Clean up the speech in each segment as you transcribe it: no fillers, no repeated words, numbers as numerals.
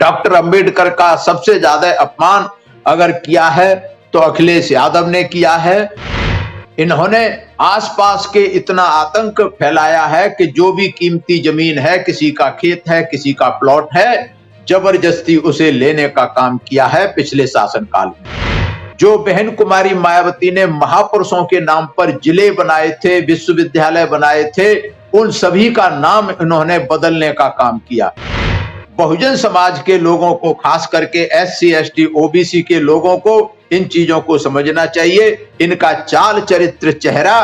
Doctor Ambedkar का सबसे ज्यादा अपमान अगर किया है तो अखिलेश यादव ने किया है। इन्होंने आसपास के इतना आतंक फैलाया है कि जो भी कीमती जमीन है, किसी का खेत है, किसी का प्लॉट है, जबरदस्ती उसे लेने का काम किया है पिछले शासनकाल में। जो बहन कुमारी मायावती ने महापुरुषों के नाम पर जिले बनाए थे, विश्वविद्यालय बनाए थे, उन सभी का नाम इन्होंने बदलने का काम किया। बहुजन समाज के लोगों को, खास करके एससी एसटी ओबीसी के लोगों को इन चीजों को समझना चाहिए। इनका चाल चरित्र चेहरा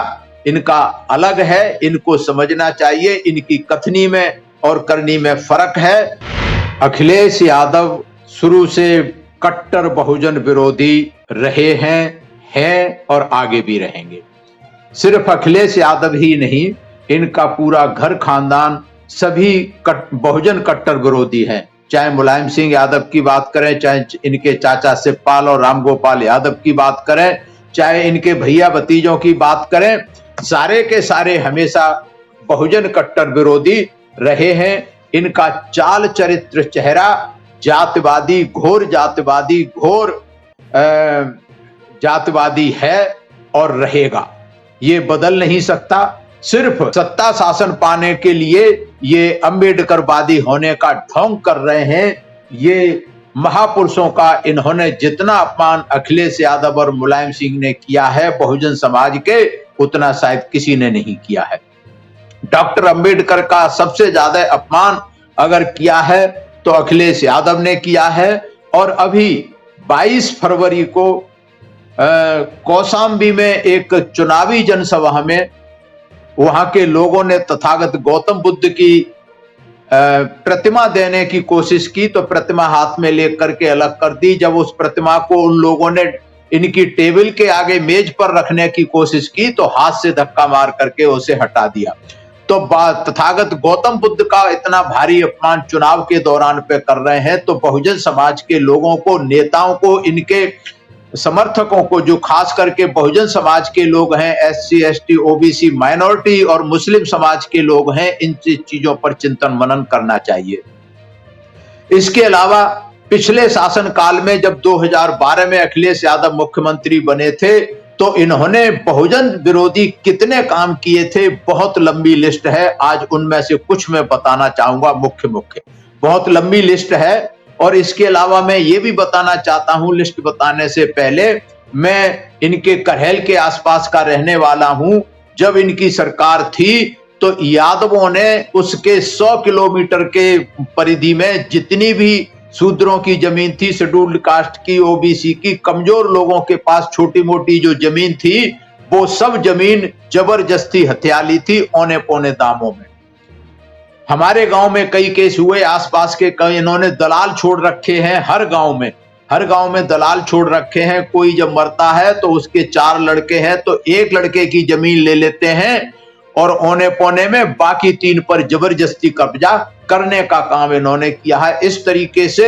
इनका अलग है, इनको समझना चाहिए। इनकी कथनी में और करनी में फर्क है। अखिलेश यादव शुरू से कट्टर बहुजन विरोधी रहे हैं और आगे भी रहेंगे। सिर्फ अखिलेश यादव ही नहीं, इनका पूरा घर खानदान सभी बहुजन कट्टर विरोधी हैं। चाहे मुलायम सिंह यादव की बात करें, चाहे इनके चाचा शिवपाल और रामगोपाल यादव की बात करें, चाहे इनके भैया भतीजों की बात करें, सारे के सारे हमेशा बहुजन कट्टर विरोधी रहे हैं। इनका चाल चरित्र चेहरा जातिवादी, घोर जातिवादी, घोर जातिवादी है और रहेगा। ये बदल नहीं सकता। सिर्फ सत्ता शासन पाने के लिए ये अंबेडकरवादी होने का ढोंग कर रहे हैं। ये महापुरुषों का इन्होंने जितना अपमान अखिलेश यादव और मुलायम सिंह ने किया है बहुजन समाज के, उतना शायद किसी ने नहीं किया है। डॉक्टर अंबेडकर का सबसे ज्यादा अपमान अगर किया है तो अखिलेश यादव ने किया है। और अभी 22 फरवरी को कौशाम्बी में एक चुनावी जनसभा में वहां के लोगों ने तथागत गौतम बुद्ध की प्रतिमा देने की कोशिश की, तो प्रतिमा हाथ में लेकर के अलग कर दी। जब उस प्रतिमा को उन लोगों ने इनकी टेबल के आगे मेज पर रखने की कोशिश की तो हाथ से धक्का मार करके उसे हटा दिया। तो तथागत गौतम बुद्ध का इतना भारी अपमान चुनाव के दौरान पे कर रहे हैं, तो बहुजन समाज के लोगों को, नेताओं को, इनके समर्थकों को, जो खास करके बहुजन समाज के लोग हैं, एससी एसटी ओबीसी माइनॉरिटी और मुस्लिम समाज के लोग हैं, इन चीजों पर चिंतन मनन करना चाहिए। इसके अलावा पिछले शासन काल में जब 2012 में अखिलेश यादव मुख्यमंत्री बने थे तो इन्होंने बहुजन विरोधी कितने काम किए थे, बहुत लंबी लिस्ट है। आज उनमें से कुछ मैं बताना चाहूंगा। मुख्य बहुत लंबी लिस्ट है। और इसके अलावा मैं ये भी बताना चाहता हूं, लिस्ट बताने से पहले, मैं इनके करहेल के आसपास का रहने वाला हूं। जब इनकी सरकार थी तो यादवों ने उसके 100 किलोमीटर के परिधि में जितनी भी शूद्रों की जमीन थी, शेड्यूल्ड कास्ट की, ओबीसी की, कमजोर लोगों के पास छोटी मोटी जो जमीन थी, वो सब जमीन जबरदस्ती हथिया ली थी औने पौने दामों में। हमारे गांव में कई केस हुए, आसपास के कई इन्होंने दलाल छोड़ रखे हैं। हर गांव में दलाल छोड़ रखे हैं। कोई जब मरता है तो उसके 4 लड़के हैं तो एक लड़के की जमीन ले लेते हैं और औने पौने में बाकी 3 पर जबरदस्ती कब्जा करने का काम इन्होंने किया है। इस तरीके से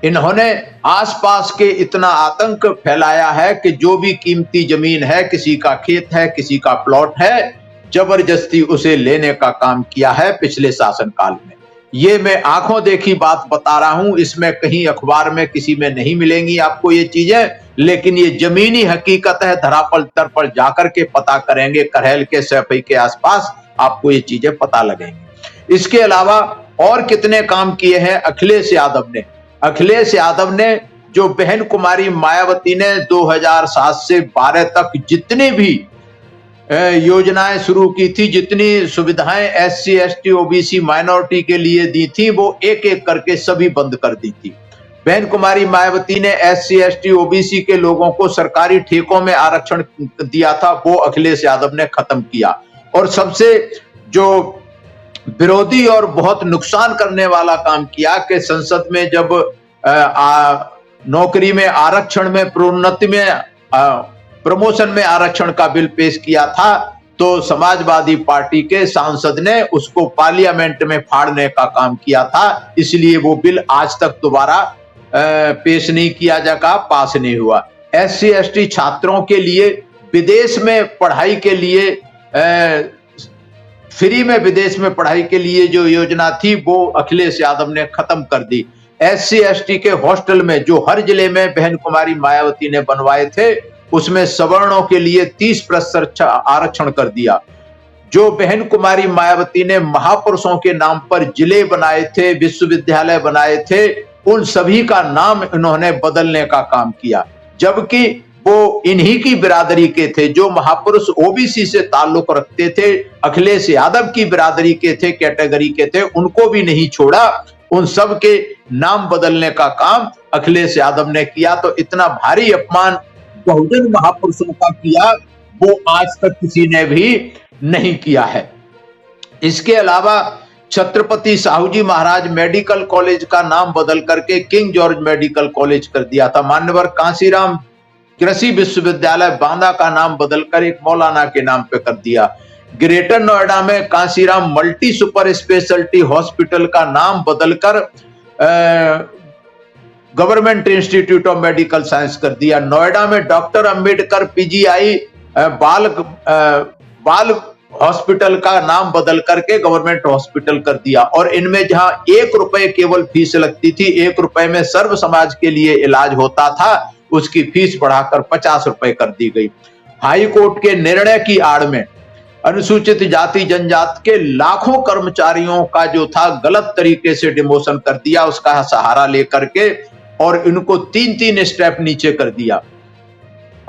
इन्होंने आसपास के इतना आतंक फैलाया है कि जो भी कीमती जमीन है, किसी का खेत है, किसी का प्लॉट है, जबरदस्ती उसे लेने का काम किया है पिछले शासनकाल में। ये मैं आंखों देखी बात बता रहा हूं। इसमें कहीं अखबार में किसी में नहीं मिलेंगी आपको ये चीजें, लेकिन ये जमीनी हकीकत है। धरातल स्तर पर जाकर के पता करेंगे, करहेल के सैफई के आसपास आपको ये चीजें पता लगेंगी। इसके अलावा और कितने काम किए हैं अखिलेश यादव ने जो बहन कुमारी मायावती ने 2007 से 12 तक जितने भी योजनाएं शुरू की थी, जितनी सुविधाएं एससी एसटी ओबीसी माइनॉरिटी के लिए दी थी, वो एक एक करके सभी बंद कर दी थी। बहन कुमारी मायावती ने एससी एसटी ओबीसी के लोगों को सरकारी ठेकों में आरक्षण दिया था, वो अखिलेश यादव ने खत्म किया। और सबसे जो विरोधी और बहुत नुकसान करने वाला काम किया कि संसद में जब नौकरी में आरक्षण में, प्रोन्नति में, प्रमोशन में आरक्षण का बिल पेश किया था तो समाजवादी पार्टी के सांसद ने उसको पार्लियामेंट में फाड़ने का काम किया था। इसलिए वो बिल आज तक दोबारा पेश नहीं किया जाएगा, पास नहीं हुआ। एससी एसटी छात्रों के लिए विदेश में पढ़ाई के लिए फ्री में विदेश में पढ़ाई के लिए जो योजना थी वो अखिलेश यादव ने खत्म कर दी। SC ST के हॉस्टल में जो हर जिले में बहन कुमारी मायावती ने बनवाए थे, उसमें सवर्णों के लिए 30% आरक्षण कर दिया। जो बहन कुमारी मायावती ने महापुरुषों के नाम पर जिले बनाए थे, विश्वविद्यालय बनाए थे, उन सभी का नाम इन्होंने बदलने का काम किया, जबकि वो इन्हीं की बिरादरी के थे। जो महापुरुष OBC से ताल्लुक रखते थे, अखिलेश यादव की बिरादरी के थे, कैटेगरी के थे, उनको भी नहीं छोड़ा। उन सब के नाम बदलने का काम अखिलेश यादव ने किया। तो इतना भारी अपमान बहुजन महापुरुषों का किया, वो आज तक किसी ने भी नहीं किया है। इसके अलावा छत्रपति साहूजी महाराज मेडिकल कॉलेज का नाम बदल करके किंग जॉर्ज मेडिकल कॉलेज कर दिया था। मान्यवर कांसीराम कृषि विश्वविद्यालय बांदा का नाम बदलकर एक मौलाना के नाम पे कर दिया। ग्रेटर नोएडा में Kanshiram multi super speciality hospital का नाम बदलकर government institute of medical science कर दिया। नोएडा में डॉक्टर अंबेडकर PGI बाल हॉस्पिटल का नाम बदल करके गवर्नमेंट हॉस्पिटल कर दिया। और इनमें जहां 1 रुपए केवल फीस लगती थी, 1 रुपए में सर्व समाज के लिए इलाज होता था, उसकी फीस बढ़ाकर 50 रुपए कर दी गई। हाई कोर्ट के निर्णय की आड़ में अनुसूचित जाति जनजाति के लाखों कर्मचारियों का जो था गलत तरीके से डिमोशन कर दिया, उसका सहारा लेकर के, और इनको 3-3 स्टेप नीचे कर दिया।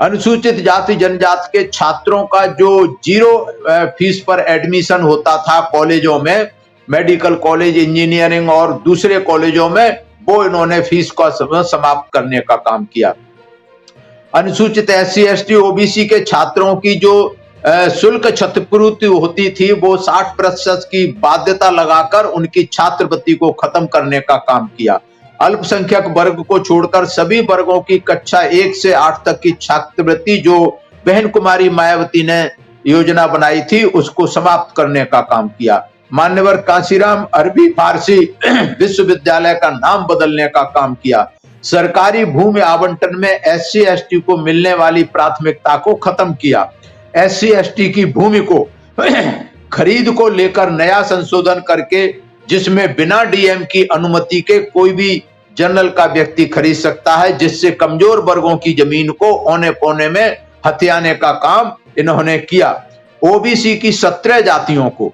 अनुसूचित जाति जनजाति के छात्रों का जो 0 फीस पर एडमिशन होता था कॉलेजों में, मेडिकल कॉलेज, इंजीनियरिंग और दूसरे कॉलेजों में, वो इन्होंने फीस को समाप्त करने का काम किया। अनुसूचित SC ST OBC के छात्रों की जो शुल्क क्षतिपूर्ति होती थी, वो 60% की बाध्यता लगाकर उनकी छात्रवृत्ति को खत्म करने का काम किया। अल्पसंख्यक वर्ग को छोड़कर सभी वर्गों की कक्षा 1 से 8 तक की छात्रवृत्ति जो बहन कुमारी मायावती ने योजना बनाई थी, उसको समाप्त करने का काम किया। मान्यवर कांसीराम अरबी फारसी विश्वविद्यालय का नाम बदलने का काम किया। सरकारी भूमि आवंटन में SC ST को मिलने वाली प्राथमिकता को खत्म किया। SC ST की भूमि को खरीद को लेकर नया संशोधन करके, जिसमें बिना DM की अनुमति के कोई भी जनरल का व्यक्ति खरीद सकता है, जिससे कमजोर वर्गों की जमीन को औने पौने में हथियाने का काम इन्होंने किया। OBC की 17 जातियों को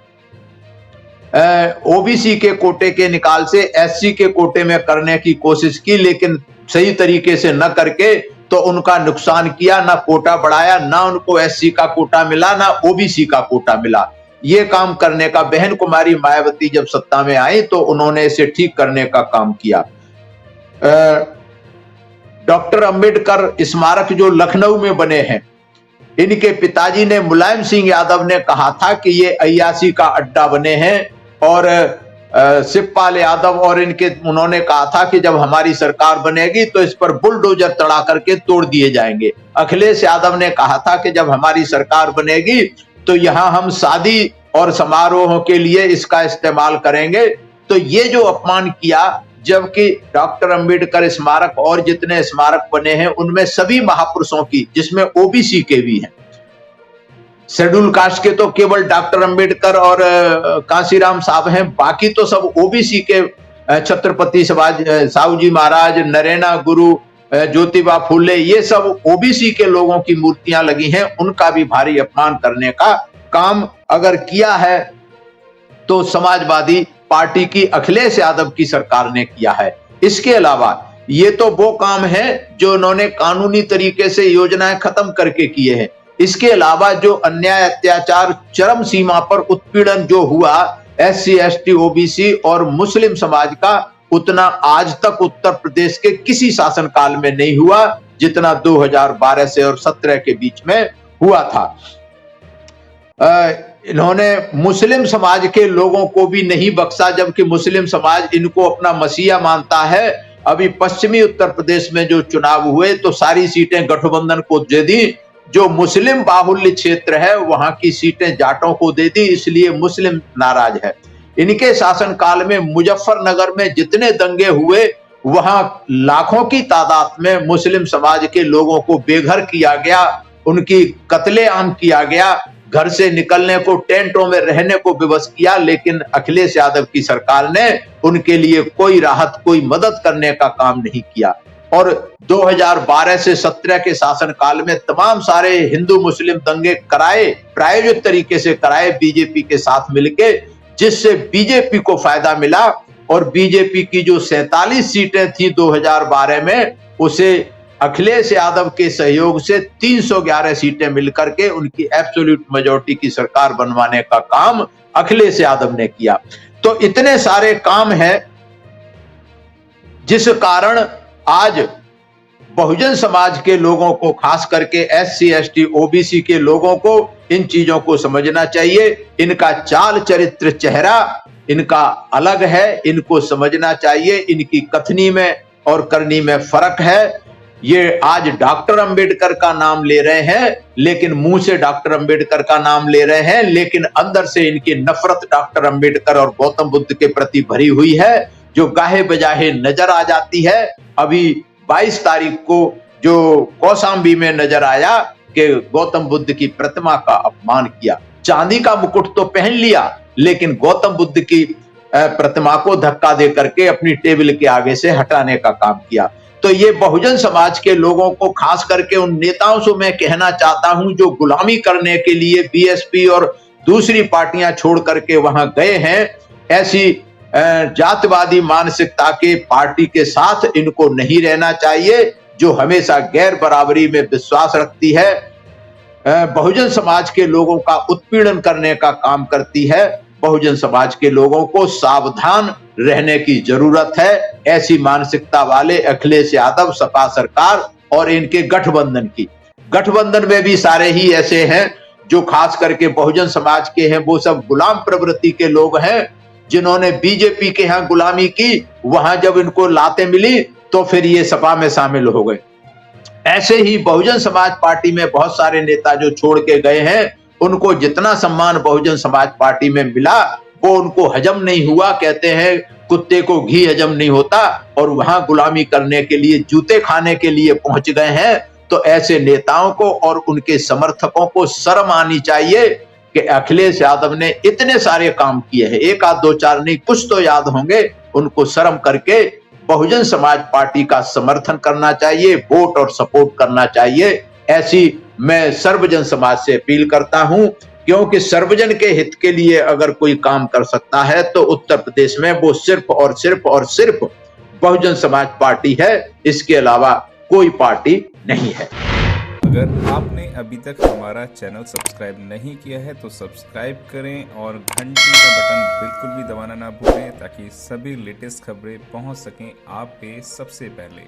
OBC के कोटे के निकाल से SC के कोटे में करने की कोशिश की, लेकिन सही तरीके से न करके तो उनका नुकसान किया। ना कोटा बढ़ाया, ना उनको SC का कोटा मिला, ना OBC का कोटा मिला। ये काम करने का बहन कुमारी मायावती जब सत्ता में आई तो उन्होंने इसे ठीक करने का काम किया। डॉक्टर अंबेडकर स्मारक जो लखनऊ में बने हैं, इनके पिताजी ने मुलायम सिंह यादव ने कहा था कि ये अय्याशी का अड्डा बने हैं, और शिवपाल यादव और उन्होंने कहा था कि जब हमारी सरकार बनेगी तो इस पर बुलडोजर चढ़ा करके तोड़ दिए जाएंगे। अखिलेश यादव ने कहा था कि जब हमारी सरकार बनेगी तो यहां हम शादी और समारोह के लिए इसका इस्तेमाल करेंगे। तो ये जो अपमान किया, जबकि डॉक्टर अंबेडकर स्मारक और जितने स्मारक बने हैं उनमें सभी महापुरुषों की, जिसमें OBC के भी हैं, शेड्यूल कास्ट के तो केवल डॉक्टर अंबेडकर और कांसीराम साहब हैं, बाकी तो सब OBC के छत्रपति साहूजी महाराज, नरेना गुरु, ज्योतिबा फुले, ये सब OBC के लोगों की मूर्तियां लगी हैं। उनका भी भारी अपमान करने का काम अगर किया है तो समाजवादी पार्टी की अखिलेश यादव की सरकार ने किया है। इसके अलावा ये तो वो काम है जो उन्होंने कानूनी तरीके से योजनाएं खत्म करके किए हैं। इसके अलावा जो अन्याय, अत्याचार, चरम सीमा पर उत्पीड़न जो हुआ SC ST OBC और मुस्लिम समाज का, उतना आज तक उत्तर प्रदेश के किसी शासनकाल में नहीं हुआ जितना 2012 से और 17 के बीच में हुआ था। इन्होंने मुस्लिम समाज के लोगों को भी नहीं बख्शा, जबकि मुस्लिम समाज इनको अपना मसीहा मानता है। अभी पश्चिमी उत्तर प्रदेश में जो चुनाव हुए तो सारी सीटें गठबंधन को दे दी। जो मुस्लिम बाहुल्य क्षेत्र है वहां की सीटें जाटों को दे दी, इसलिए मुस्लिम नाराज है। इनके शासनकाल में मुजफ्फरनगर में जितने दंगे हुए, वहां लाखों की तादाद में मुस्लिम समाज के लोगों को बेघर किया गया, उनकी कत्लेआम किया गया। घर से निकलने को, टेंटों में रहने को विवश किया, लेकिन अखिलेश यादव की सरकार ने उनके लिए कोई राहत, कोई मदद करने का काम नहीं किया। और 2012 से 17 के शासनकाल में तमाम सारे हिंदू मुस्लिम दंगे कराए, प्रायोजित तरीके से कराए बीजेपी के साथ मिलके, जिससे बीजेपी को फायदा मिला। और बीजेपी की जो 47 सीटें थी 2012 में, उसे अखिलेश यादव के सहयोग से 311 सीटें मिलकर के उनकी एब्सोल्यूट मेजॉरिटी की सरकार बनवाने का काम अखिलेश यादव ने किया। तो इतने सारे काम हैं जिस कारण आज बहुजन समाज के लोगों को, खास करके SC ST OBC के लोगों को इन चीजों को समझना चाहिए। इनका चाल चरित्र चेहरा इनका अलग है, इनको समझना चाहिए। इनकी कथनी में और करनी में फर्क है। ये आज डॉक्टर अंबेडकर का नाम ले रहे हैं, लेकिन मुंह से डॉक्टर अंबेडकर का नाम ले रहे हैं, लेकिन अंदर से इनकी नफरत डॉक्टर अंबेडकर और गौतम बुद्ध के प्रति भरी हुई है, जो गाहे बजाहे नजर आ जाती है। अभी 22 तारीख को जो कौशाम्बी में नजर आया कि गौतम बुद्ध की प्रतिमा का अपमान किया, चांदी का मुकुट तो पहन लिया, लेकिन गौतम बुद्ध की प्रतिमा को धक्का दे करके अपनी टेबल के आगे से हटाने का काम किया। तो ये बहुजन समाज के लोगों को, खास करके उन नेताओं से मैं कहना चाहता हूं जो गुलामी करने के लिए BSP और दूसरी पार्टियां छोड़ करके वहां गए हैं, ऐसी जातिवादी मानसिकता के पार्टी के साथ इनको नहीं रहना चाहिए, जो हमेशा गैर बराबरी में विश्वास रखती है, बहुजन समाज के लोगों का उत्पीड़न करने का काम करती है। बहुजन समाज के लोगों को सावधान रहने की जरूरत है। ऐसी मानसिकता वाले अखिलेश यादव, सपा सरकार और इनके गठबंधन की, गठबंधन में भी सारे ही ऐसे हैं जो खास करके बहुजन समाज के हैं। वो सब गुलाम प्रवृत्ति के लोग हैं, जिन्होंने बीजेपी के यहाँ गुलामी की, वहां जब इनको लाते मिली तो फिर ये सपा में शामिल हो गए। ऐसे ही बहुजन समाज पार्टी में बहुत सारे नेता जो छोड़ के गए हैं, उनको जितना सम्मान बहुजन समाज पार्टी में मिला वो उनको हजम नहीं हुआ। कहते हैं कुत्ते को घी हजम नहीं होता, और वहां गुलामी करने के लिए, जूते खाने के लिए पहुंच गए हैं। तो ऐसे नेताओं को और उनके समर्थकों को शर्म आनी चाहिए कि अखिलेश यादव ने इतने सारे काम किए हैं, एक आध दो चार नहीं, कुछ तो याद होंगे। उनको शर्म करके बहुजन समाज पार्टी का समर्थन करना चाहिए, वोट और सपोर्ट करना चाहिए। ऐसी मैं सर्वजन समाज से अपील करता हूं, क्योंकि सर्वजन के हित के लिए अगर कोई काम कर सकता है तो उत्तर प्रदेश में वो सिर्फ और सिर्फ बहुजन समाज पार्टी है, इसके अलावा कोई पार्टी नहीं है। अगर आपने अभी तक हमारा चैनल सब्सक्राइब नहीं किया है तो सब्सक्राइब करें और घंटी का बटन बिल्कुल भी दबाना ना भूलें, ताकि सभी लेटेस्ट खबरें पहुंच सकें आप पे सबसे पहले।